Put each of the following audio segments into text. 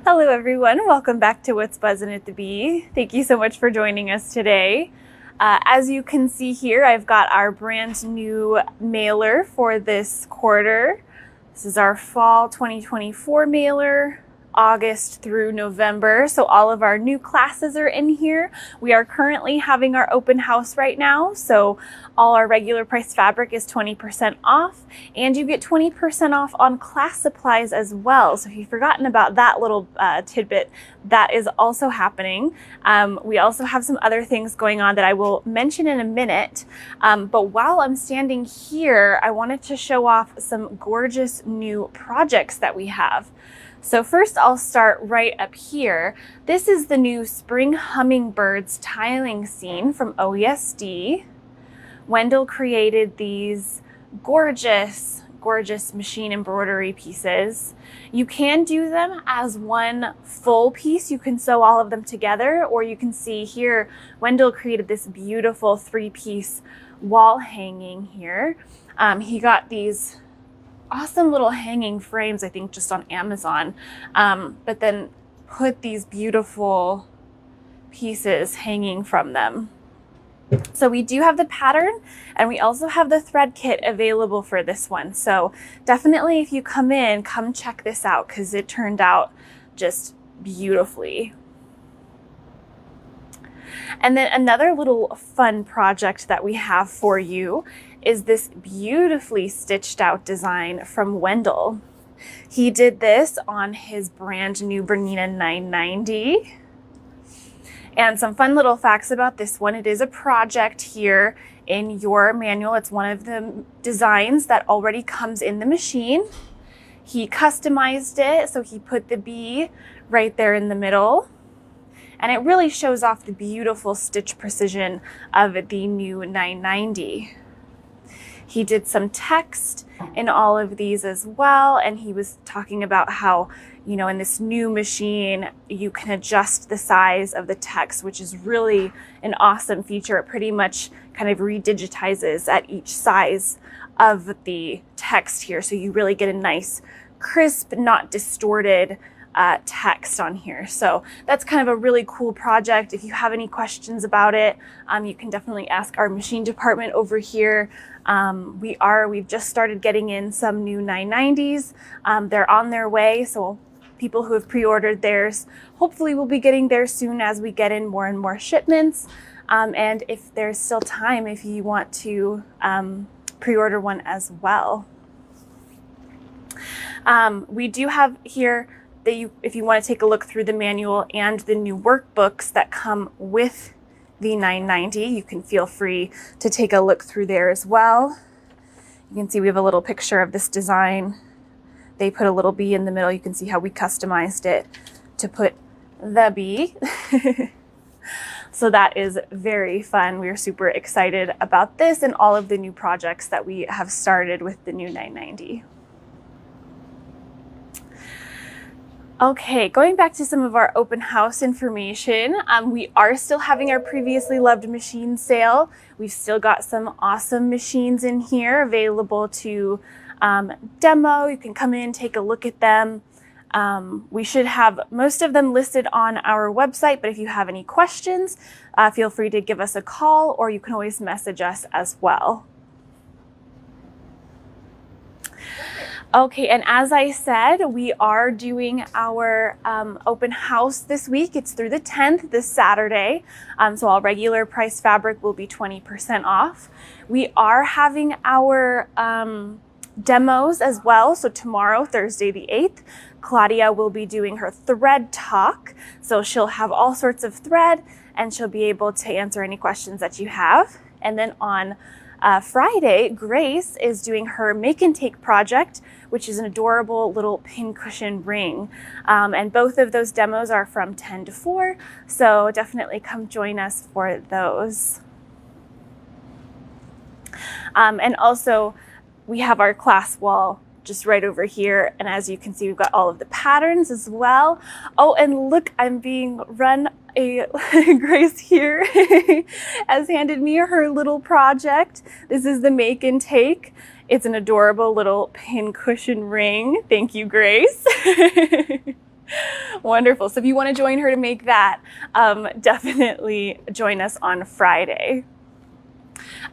Hello everyone, welcome back to What's Buzzin' at the Bee. Thank you so much for joining us today. As you can see here, I've got our brand new mailer for this quarter. This is our fall 2024 mailer, August through November. So all of our new classes are in here. We are currently having our open house right now. So all our regular price fabric is 20% off, and you get 20% off on class supplies as well. So if you've forgotten about that little tidbit, that is also happening. We also have some other things going on that I will mention in a minute. But while I'm standing here, I wanted to show off some gorgeous new projects that we have. So first I'll start right up here. This is the new Spring Hummingbirds tiling scene from OESD. Wendell created these gorgeous machine embroidery pieces. You can do them as one full piece. You can sew all of them together, or you can see here, Wendell created this beautiful 3-piece wall hanging here. He got these awesome little hanging frames, I think just on Amazon, but then put these beautiful pieces hanging from them. So we do have the pattern, and we also have the thread kit available for this one. So definitely if you come in, come check this out because it turned out just beautifully. And then another little fun project that we have for you is this beautifully stitched out design from Wendell. He did this on his brand new Bernina 990. And some fun little facts about this one. It is a project here in your manual. It's one of the designs that already comes in the machine. He customized it, so he put the bee right there in the middle. And it really shows off the beautiful stitch precision of the new 990. He did some text in all of these as well, and he was talking about how, you know, in this new machine, you can adjust the size of the text, which is really an awesome feature. It pretty much kind of redigitizes at each size of the text here, so you really get a nice, crisp, not distorted text on here. So that's kind of a really cool project. If you have any questions about it, you can definitely ask our machine department over here. We've just started getting in some new 990s. They're on their way, so people who have pre-ordered theirs hopefully will be getting theirs soon as we get in more and more shipments. And if there's still time, if you want to pre-order one as well. We do have here that if you want to take a look through the manual and the new workbooks that come with the 990, you can feel free to take a look through there as well. You can see we have a little picture of this design. They put a little bee in the middle. You can see how we customized it to put the bee. So that is very fun. We are super excited about this and all of the new projects that we have started with the new 990. Okay, going back to some of our open house information, we are still having our previously loved machine sale. We've still got some awesome machines in here available to demo. You can come in, take a look at them. We should have most of them listed on our website, but if you have any questions, feel free to give us a call, or you can always message us as well. Okay, and as I said, we are doing our open house this week. It's through the 10th, this Saturday. So all regular price fabric will be 20% off. We are having our demos as well. So tomorrow, Thursday the 8th, Claudia will be doing her thread talk. So she'll have all sorts of thread, and she'll be able to answer any questions that you have. And then on Friday, Grace is doing her make and take project, which is an adorable little pincushion ring. And both of those demos are from 10 to 4, so definitely come join us for those. And also, we have our class wall just right over here, and as you can see, we've got all of the patterns as well. Oh, and look, I'm being run. Grace here has handed me her little project. This is the make and take. It's an adorable little pin cushion ring. Thank you, Grace. Wonderful. So if you want to join her to make that, definitely join us on Friday.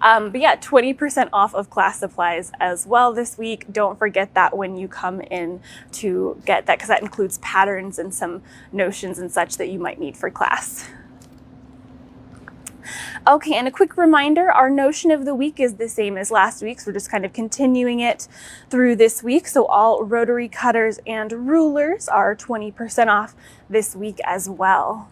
But yeah, 20% off of class supplies as well this week. Don't forget that when you come in to get that, because that includes patterns and some notions and such that you might need for class. Okay, and a quick reminder, our notion of the week is the same as last week, so we're just kind of continuing it through this week. So all rotary cutters and rulers are 20% off this week as well.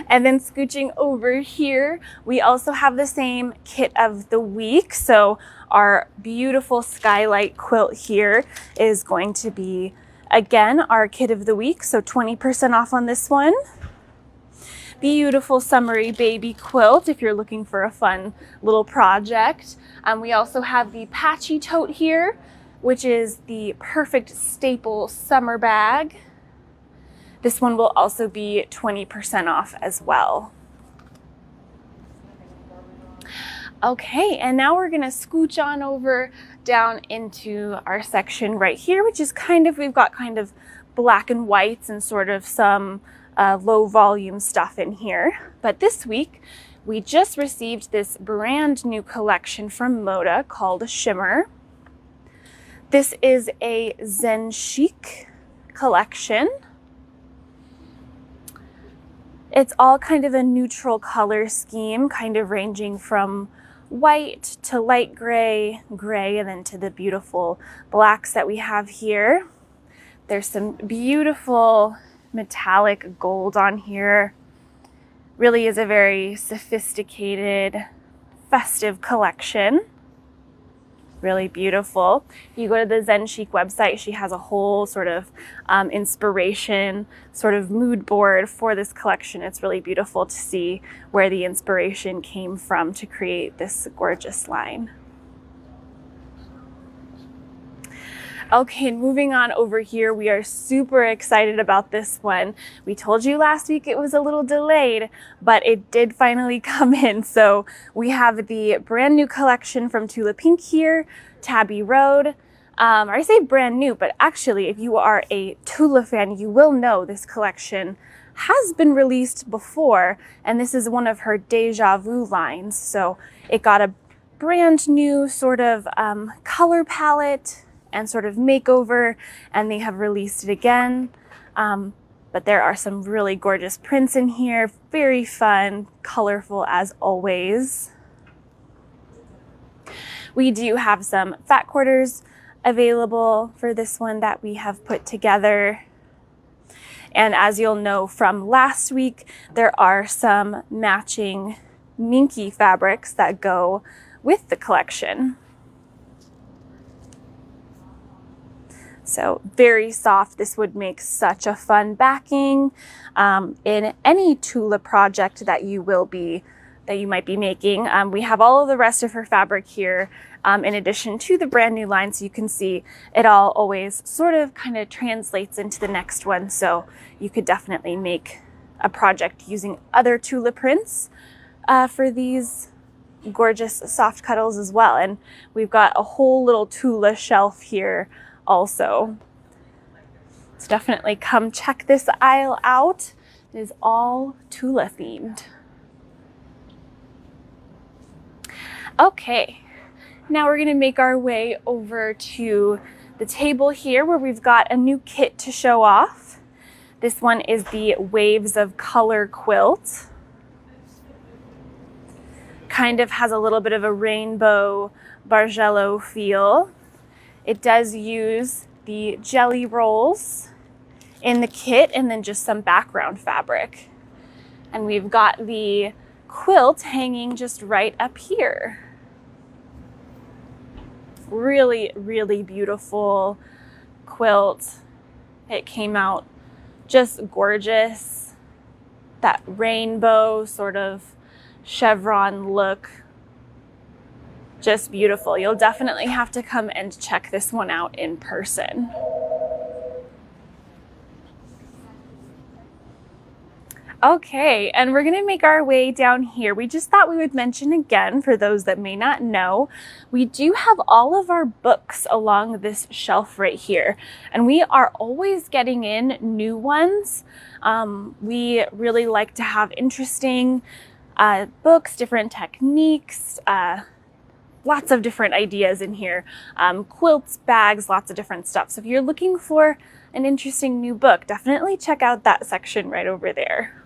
And then scooching over here, we also have the same kit of the week. So our beautiful skylight quilt here is going to be, again, our kit of the week. So 20% off on this one. Beautiful summery baby quilt if you're looking for a fun little project. We also have the patchy tote here, which is the perfect staple summer bag. This one will also be 20% off as well. Okay, and now we're gonna scooch on over down into our section right here, which is we've got kind of black and whites and sort of some low volume stuff in here. But this week, we just received this brand new collection from Moda called Shimmer. This is a Zen Chic collection. It's all kind of a neutral color scheme, kind of ranging from white to light gray, and then to the beautiful blacks that we have here. There's some beautiful metallic gold on here. Really is a very sophisticated, festive collection. Really beautiful. If you go to the Zen Chic website, she has a whole sort of inspiration, sort of mood board for this collection. It's really beautiful to see where the inspiration came from to create this gorgeous line. Okay, and moving on over here, we are super excited about this one. We told you last week it was a little delayed, but it did finally come in. So we have the brand new collection from Tula Pink here, Tabby Road. I say brand new, but actually if you are a Tula fan, you will know this collection has been released before, and this is one of her Deja Vu lines. So it got a brand new sort of color palette and sort of makeover, and they have released it again. But there are some really gorgeous prints in here, very fun, colorful as always. We do have some fat quarters available for this one that we have put together. And as you'll know from last week, there are some matching minky fabrics that go with the collection. So very soft. This would make such a fun backing in any Tula project that you might be making. We have all of the rest of her fabric here in addition to the brand new line, so you can see it all always sort of kind of translates into the next one. So you could definitely make a project using other Tula prints for these gorgeous soft cuddles as well. And we've got a whole little Tula shelf here also. So definitely come check this aisle out. It is all Tula themed. Okay, now we're gonna make our way over to the table here where we've got a new kit to show off. This one is the Waves of Color quilt. Kind of has a little bit of a rainbow Bargello feel. It does use the jelly rolls in the kit and then just some background fabric. And we've got the quilt hanging just right up here. Really, really beautiful quilt. It came out just gorgeous. That rainbow sort of chevron look. Just beautiful. You'll definitely have to come and check this one out in person. Okay, and we're gonna make our way down here. We just thought we would mention again, for those that may not know, we do have all of our books along this shelf right here, and we are always getting in new ones. We really like to have interesting books, different techniques, lots of different ideas in here. Quilts, bags, lots of different stuff. So if you're looking for an interesting new book, definitely check out that section right over there.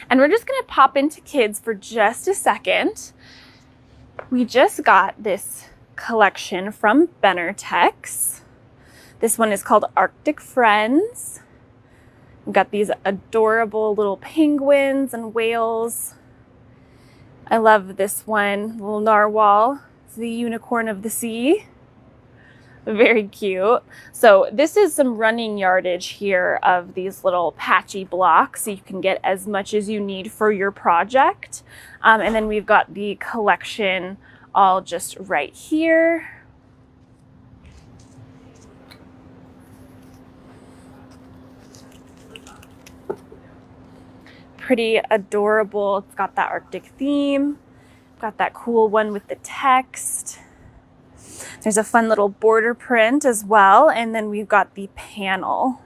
And we're just gonna pop into kids for just a second. We just got this collection from Benartex. This one is called Arctic Friends. We've got these adorable little penguins and whales. I love this one, little narwhal. It's the unicorn of the sea. Very cute. So this is some running yardage here of these little patchy blocks, so you can get as much as you need for your project. And then we've got the collection all just right here. Pretty adorable. It's got that Arctic theme. Got that cool one with the text. There's a fun little border print as well, and then we've got the panel.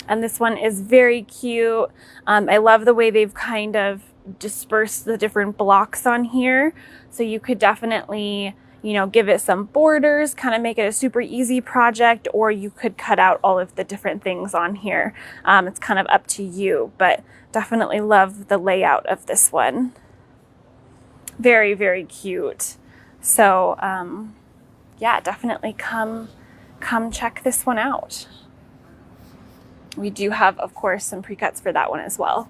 And this one is very cute. I love the way they've kind of dispersed the different blocks on here. So you could definitely, you know, give it some borders, kind of make it a super easy project, or you could cut out all of the different things on here. It's kind of up to you, but definitely love the layout of this one. Very, very cute. So yeah, definitely come check this one out. We do have, of course, some pre-cuts for that one as well.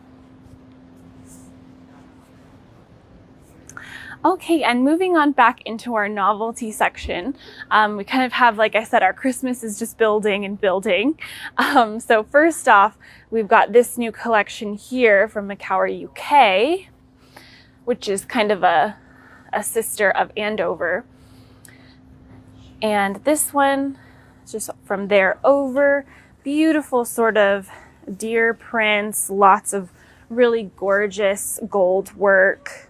Okay, and moving on back into our novelty section, we kind of have, like I said, our Christmas is just building and building. So first off, we've got this new collection here from Macower UK, which is kind of a sister of Andover. And this one is just from there over. Beautiful sort of deer prints, lots of really gorgeous gold work.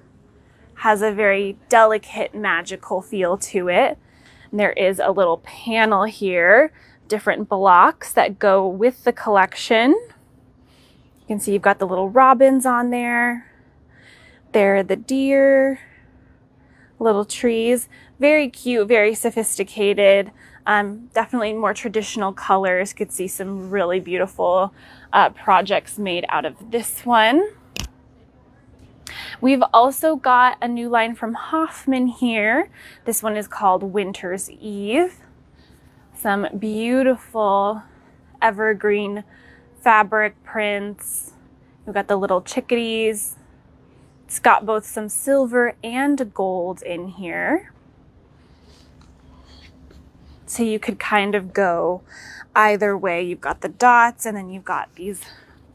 Has a very delicate, magical feel to it. And there is a little panel here, different blocks that go with the collection. You can see you've got the little robins on there. There are the deer, little trees. Very cute, very sophisticated. Definitely more traditional colors. Could see some really beautiful projects made out of this one. We've also got a new line from Hoffman here. This one is called Winter's Eve. Some beautiful evergreen fabric prints. We've got the little chickadees. It's got both some silver and gold in here. So you could kind of go either way. You've got the dots, and then you've got these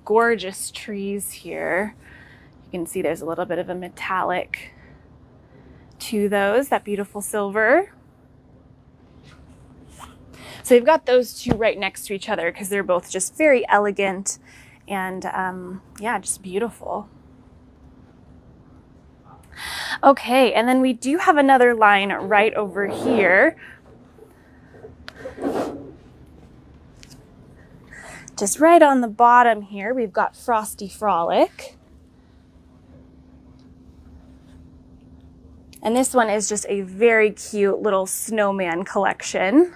gorgeous trees here. You can see there's a little bit of a metallic to those, that beautiful silver. So you've got those two right next to each other because they're both just very elegant and yeah, just beautiful. Okay, and then we do have another line right over here. Just right on the bottom here, we've got Frosty Frolic. And this one is just a very cute little snowman collection.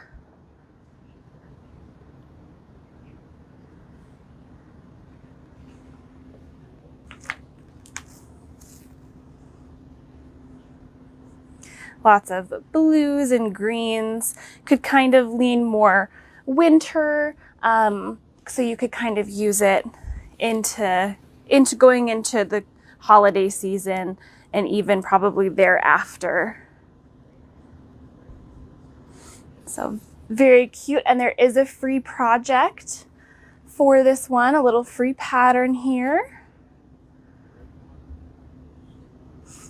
Lots of blues and greens. Could kind of lean more winter, so you could kind of use it into going into the holiday season and even probably thereafter. So very cute. And there is a free project for this one, a little free pattern here.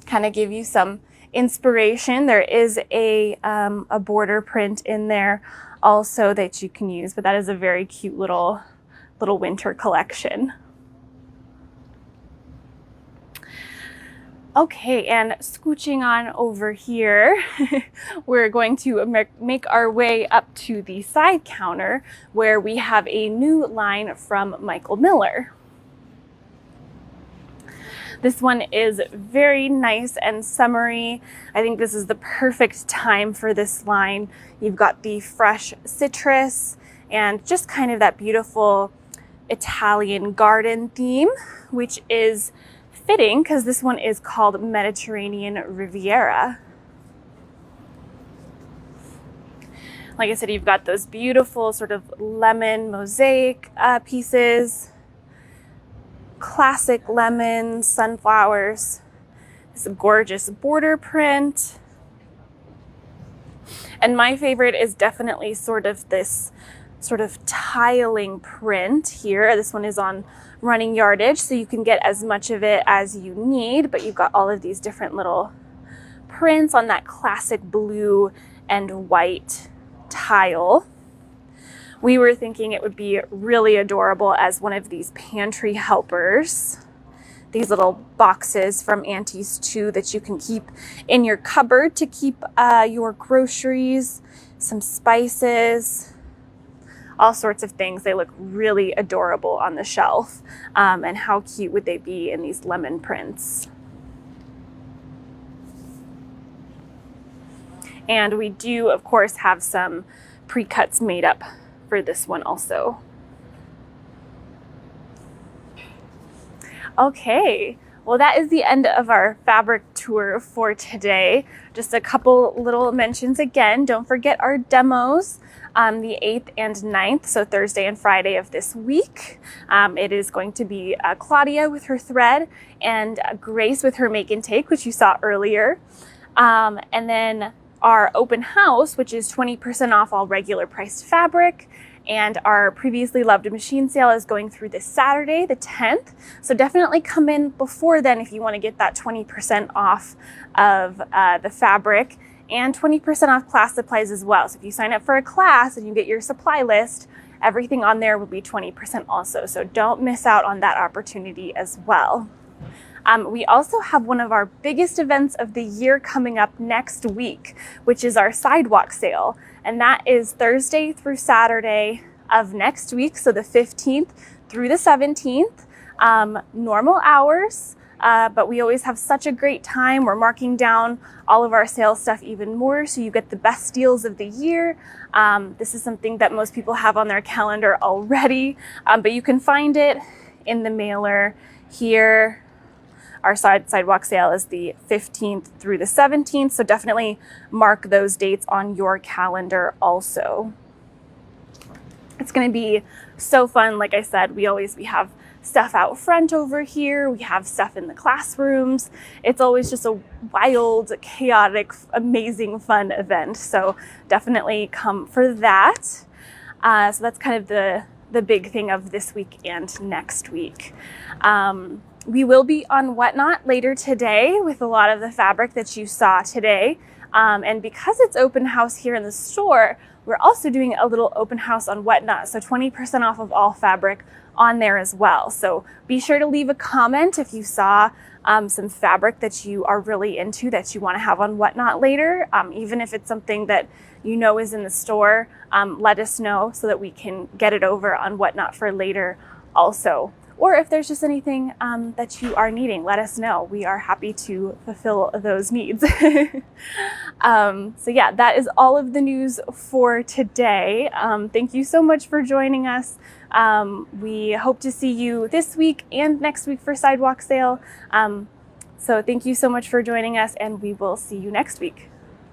Kind of give you some inspiration. There is a border print in there also that you can use, but that is a very cute little winter collection. Okay, and scooching on over here, we're going to make our way up to the side counter where we have a new line from Michael Miller. This one is very nice and summery. I think this is the perfect time for this line. You've got the fresh citrus and just kind of that beautiful Italian garden theme, which is fitting because this one is called Mediterranean Riviera. Like I said, you've got those beautiful sort of lemon mosaic pieces, classic lemons, sunflowers, this gorgeous border print. And my favorite is definitely sort of this sort of tiling print here. This one is on running yardage, so you can get as much of it as you need, but you've got all of these different little prints on that classic blue and white tile. We were thinking it would be really adorable as one of these pantry helpers. These little boxes from Auntie's too that you can keep in your cupboard to keep your groceries, some spices, all sorts of things. They look really adorable on the shelf. And how cute would they be in these lemon prints? And we do, of course, have some pre-cuts made up for this one also. Okay, well, that is the end of our fabric tour for today. Just a couple little mentions again. Don't forget our demos on the 8th and 9th, so Thursday and Friday of this week. It is going to be Claudia with her thread and Grace with her make and take, which you saw earlier. And then our open house, which is 20% off all regular priced fabric. And our previously loved machine sale is going through this Saturday, the 10th. So definitely come in before then if you want to get that 20% off of the fabric and 20% off class supplies as well. So if you sign up for a class and you get your supply list, everything on there will be 20% also. So don't miss out on that opportunity as well. We also have one of our biggest events of the year coming up next week, which is our sidewalk sale. And that is Thursday through Saturday of next week, so the 15th through the 17th. Normal hours, but we always have such a great time. We're marking down all of our sales stuff even more, so you get the best deals of the year. This is something that most people have on their calendar already, but you can find it in the mailer here. Our sidewalk sale is the 15th through the 17th, so definitely mark those dates on your calendar also. It's going to be so fun. Like I said, we have stuff out front over here. We have stuff in the classrooms. It's always just a wild, chaotic, amazing, fun event. So definitely come for that. So that's kind of the big thing of this week and next week. We will be on Whatnot later today with a lot of the fabric that you saw today. And because it's open house here in the store, we're also doing a little open house on Whatnot. So 20% off of all fabric on there as well. So be sure to leave a comment if you saw some fabric that you are really into that you want to have on Whatnot later. Even if it's something that you know is in the store, let us know so that we can get it over on Whatnot for later also. Or if there's just anything that you are needing, let us know. We are happy to fulfill those needs. So yeah, that is all of the news for today. Thank you so much for joining us. We hope to see you this week and next week for sidewalk sale. So thank you so much for joining us, and we will see you next week.